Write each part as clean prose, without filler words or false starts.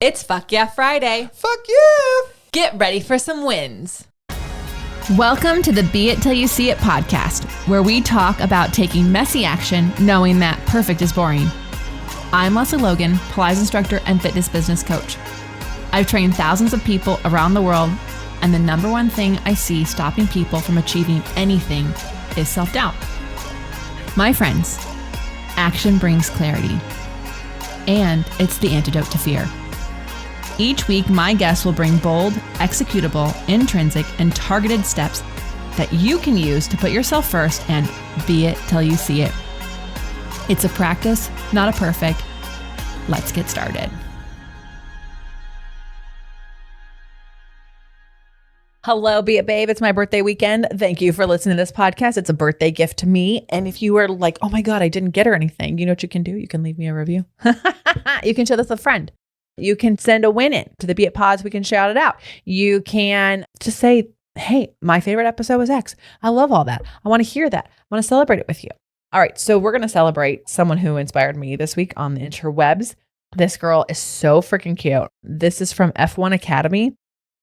It's Fuck Yeah Friday. Fuck yeah! Get ready for some wins. Welcome to the Be It Till You See It podcast, where we talk about taking messy action, knowing that perfect is boring. I'm Lesley Logan, Pilates instructor and fitness business coach. I've trained thousands of people around the world, and the number one thing I see stopping people from achieving anything is self-doubt. My friends, action brings clarity, and it's the antidote to fear. Each week, my guests will bring bold, executable, intrinsic, and targeted steps that you can use to put yourself first and be it till you see it. It's a practice, not a perfect. Let's get started. Hello, Be It Babe. It's my birthday weekend. Thank you for listening to this podcast. It's a birthday gift to me. And if you were like, oh my God, I didn't get her anything, you know what you can do? You can leave me a review. You can share this with a friend. You can send a win in to the Be It Pods. We can shout it out. You can just say, hey, my favorite episode was X. I love all that. I want to hear that. I want to celebrate it with you. All right. So we're going to celebrate someone who inspired me this week on the interwebs. This girl is so freaking cute. This is from F1 Academy.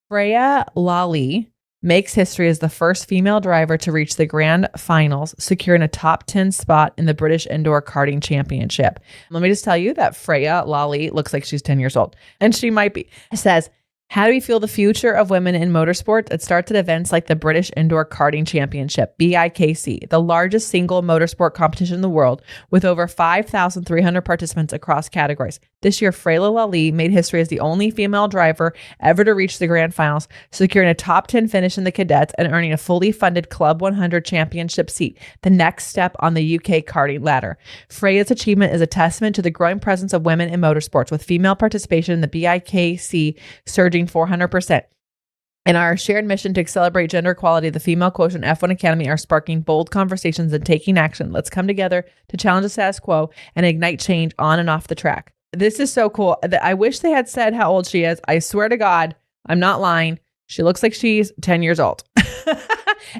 Freya Lally makes history as the first female driver to reach the grand finals, securing a top 10 spot in the British Indoor Karting Championship. Let me just tell you that Freya Lally looks like she's 10 years old, and she might be. It says, how do we feel the future of women in motorsport? It starts at events like the British Indoor Karting Championship, BIKC, the largest single motorsport competition in the world, with over 5,300 participants across categories. This year, Freya Lally made history as the only female driver ever to reach the grand finals, securing a top 10 finish in the cadets and earning a fully funded Club 100 championship seat, the next step on the UK karting ladder. Freya's achievement is a testament to the growing presence of women in motorsports, with female participation in the BIKC surging 400%. In our shared mission to celebrate gender equality, the female quotient F1 Academy are sparking bold conversations and taking action. Let's come together to challenge the status quo and ignite change on and off the track. This is so cool. I wish they had said how old she is. I swear to God, I'm not lying. She looks like she's 10 years old.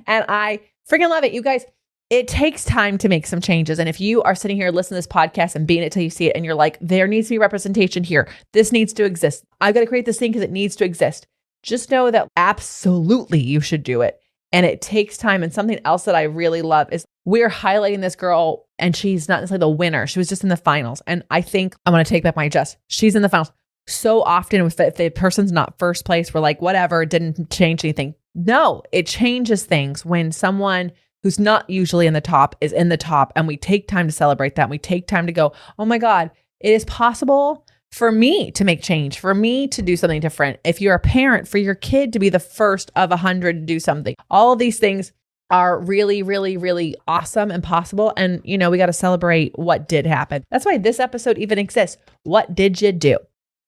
And I freaking love it. You guys, it takes time to make some changes. And if you are sitting here listening to this podcast and being it till you see it, and you're like, there needs to be representation here. This needs to exist. I've got to create this thing because it needs to exist. Just know that absolutely you should do it. And it takes time. And something else that I really love is we're highlighting this girl, and she's not necessarily the winner. She was just in the finals. And I think I want to take back my adjust. She's in the finals. So often if the person's not first place, we're like, whatever, it didn't change anything. No, it changes things when someone who's not usually in the top is in the top, and we take time to celebrate that. And we take time to go, oh my God, it is possible for me to make change, for me to do something different. If you're a parent, for your kid to be the first of 100 to do something. All of these things are really, really, really awesome and possible. And, you know, we got to celebrate what did happen. That's why this episode even exists. What did you do?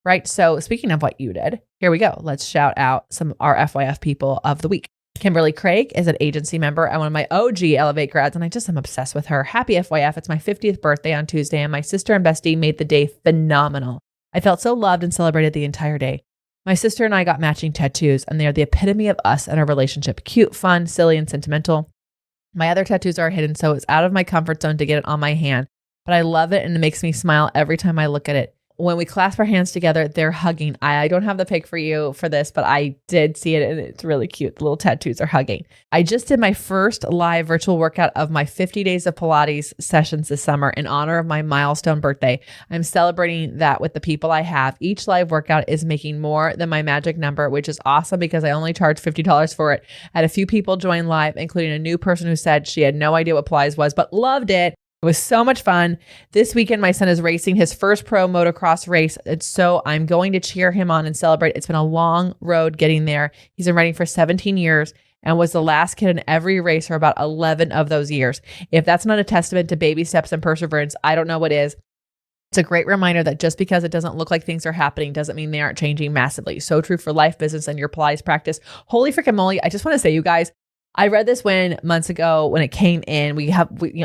Right? So speaking of what you did, here we go. Let's shout out some of our FYF people of the week. Kimberly Craig is an agency member and one of my OG Elevate grads, and I just am obsessed with her. Happy FYF. It's my 50th birthday on Tuesday, and my sister and bestie made the day phenomenal. I felt so loved and celebrated the entire day. My sister and I got matching tattoos, and they are the epitome of us and our relationship. Cute, fun, silly, and sentimental. My other tattoos are hidden, so it's out of my comfort zone to get it on my hand, but I love it, and it makes me smile every time I look at it. When we clasp our hands together, they're hugging. I don't have the pic for you for this, but I did see it, and it's really cute. The little tattoos are hugging. I just did my first live virtual workout of my 50 days of Pilates sessions this summer in honor of my milestone birthday. I'm celebrating that with the people I have. Each live workout is making more than my magic number, which is awesome because I only charge $50 for it. I had a few people join live, including a new person who said she had no idea what Pilates was, but loved it. It was so much fun. This weekend, my son is racing his first pro motocross race. And so I'm going to cheer him on and celebrate. It's been a long road getting there. He's been riding for 17 years and was the last kid in every race for about 11 of those years. If that's not a testament to baby steps and perseverance, I don't know what is. It's a great reminder that just because it doesn't look like things are happening doesn't mean they aren't changing massively. So true for life, business, and your Pilates practice. Holy freaking moly. I just want to say, you guys, I read this months ago when it came in.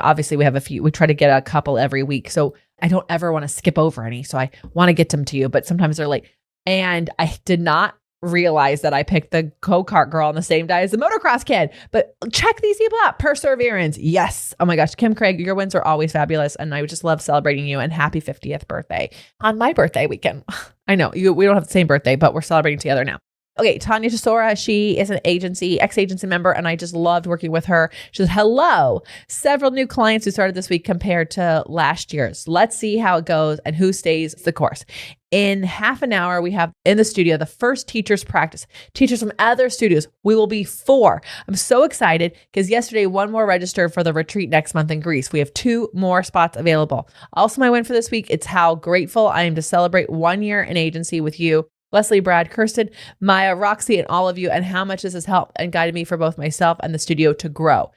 Obviously we have a few, we try to get a couple every week. So I don't ever want to skip over any. So I want to get them to you, but sometimes they're late. And I did not realize that I picked the go-kart girl on the same day as the motocross kid. But check these people out. Perseverance. Yes. Oh my gosh. Kim Craig, your wins are always fabulous. And I would just love celebrating you, and happy 50th birthday on my birthday weekend. I know we don't have the same birthday, but we're celebrating together now. Okay, Tanya Tesora, she is an ex-agency member, and I just loved working with her. She says, hello, several new clients who started this week compared to last year's. Let's see how it goes and who stays the course. In half an hour, we have in the studio the first teachers practice, teachers from other studios. We will be 4. I'm so excited because yesterday, 1 more registered for the retreat next month in Greece. We have 2 more spots available. Also, my win for this week, it's how grateful I am to celebrate 1 year in agency with you, Lesley, Brad, Kirsten, Maya, Roxy, and all of you, and how much this has helped and guided me for both myself and the studio to grow.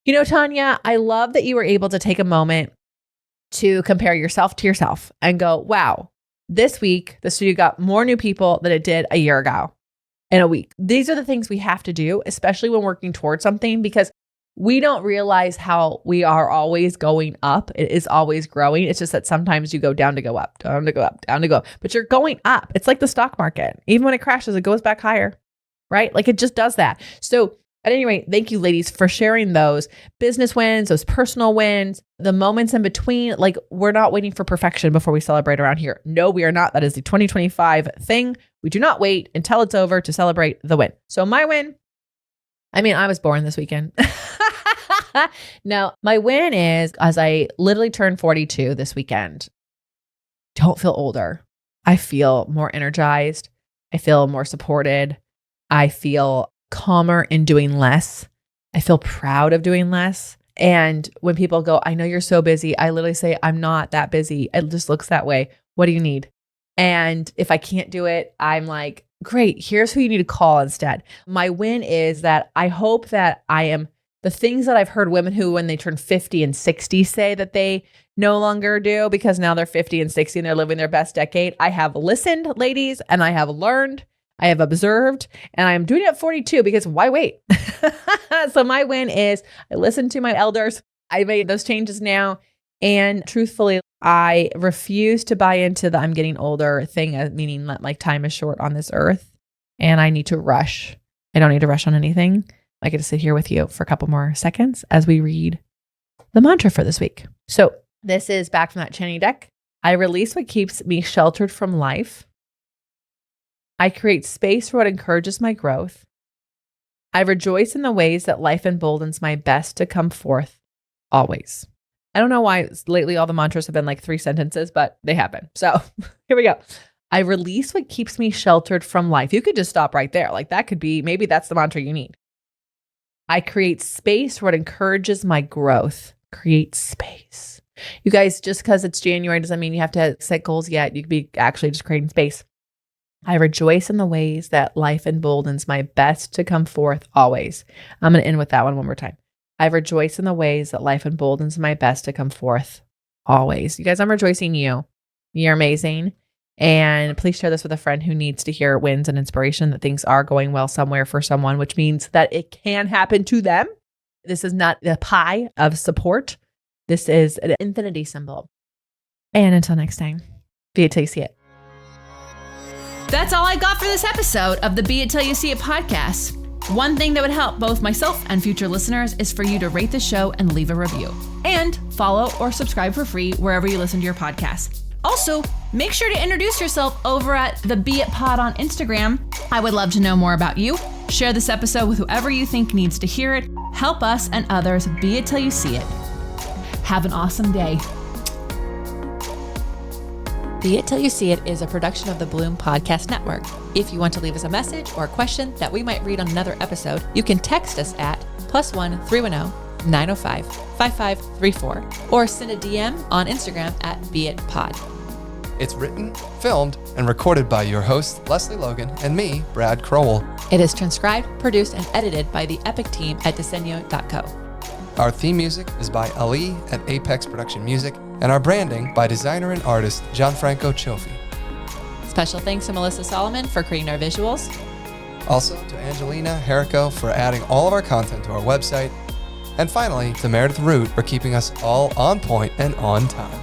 You know, Tanya, I love that you were able to take a moment to compare yourself to yourself and go, wow, this week, the studio got more new people than it did a year ago in a week. These are the things we have to do, especially when working towards something, because we don't realize how we are always going up. It is always growing. It's just that sometimes you go down to go up, down to go up, down to go up, but you're going up. It's like the stock market. Even when it crashes, it goes back higher, right? Like it just does that. So at any rate, thank you ladies for sharing those business wins, those personal wins, the moments in between. Like we're not waiting for perfection before we celebrate around here. No, we are not. That is the 2025 thing. We do not wait until it's over to celebrate the win. So my win, I was born this weekend. No, my win is as I literally turned 42 this weekend. Don't feel older. I feel more energized. I feel more supported. I feel calmer in doing less. I feel proud of doing less. And when people go, I know you're so busy, I literally say, I'm not that busy. It just looks that way. What do you need? And if I can't do it, I'm like, great, here's who you need to call instead. My win is that I hope that I am the things that I've heard women who, when they turn 50 and 60, say that they no longer do because now they're 50 and 60 and they're living their best decade. I have listened, ladies, and I have learned, I have observed, and I'm doing it at 42 because why wait? So my win is I listened to my elders. I made those changes now. And truthfully, I refuse to buy into the I'm getting older thing, meaning that like time is short on this earth and I need to rush. I don't need to rush on anything. I get to sit here with you for a couple more seconds as we read the mantra for this week. So this is back from that chanting deck. I release what keeps me sheltered from life. I create space for what encourages my growth. I rejoice in the ways that life emboldens my best to come forth always. I don't know why lately all the mantras have been like 3 sentences, but they have been. So here we go. I release what keeps me sheltered from life. You could just stop right there. Like that could be, maybe that's the mantra you need. I create space for what encourages my growth. Create space. You guys, just because it's January doesn't mean you have to set goals yet. You could be actually just creating space. I rejoice in the ways that life emboldens my best to come forth always. I'm going to end with that one more time. I rejoice in the ways that life emboldens my best to come forth always. You guys, I'm rejoicing you. You're amazing. And please share this with a friend who needs to hear wins and inspiration that things are going well somewhere for someone, which means that it can happen to them. This is not the pie of support. This is an infinity symbol. And until next time, be it till you see it. That's all I got for this episode of the Be It Till You See It podcast. One thing that would help both myself and future listeners is for you to rate the show and leave a review. And follow or subscribe for free wherever you listen to your podcast. Also, make sure to introduce yourself over at the Be It Pod on Instagram. I would love to know more about you. Share this episode with whoever you think needs to hear it. Help us and others be it till you see it. Have an awesome day. Be It Till You See It is a production of the Bloom Podcast Network. If you want to leave us a message or a question that we might read on another episode, you can text us at +1 310 905 5534 or send a DM on Instagram at BeItPod. It's written, filmed, and recorded by your host, Lesley Logan, and me, Brad Crowell. It is transcribed, produced, and edited by the epic team at Disenyo.co. Our theme music is by Ali at Apex Production Music, and our branding by designer and artist Gianfranco Cioffi. Special thanks to Melissa Solomon for creating our visuals. Also to Angelina Herrico for adding all of our content to our website. And finally, to Meredith Root for keeping us all on point and on time.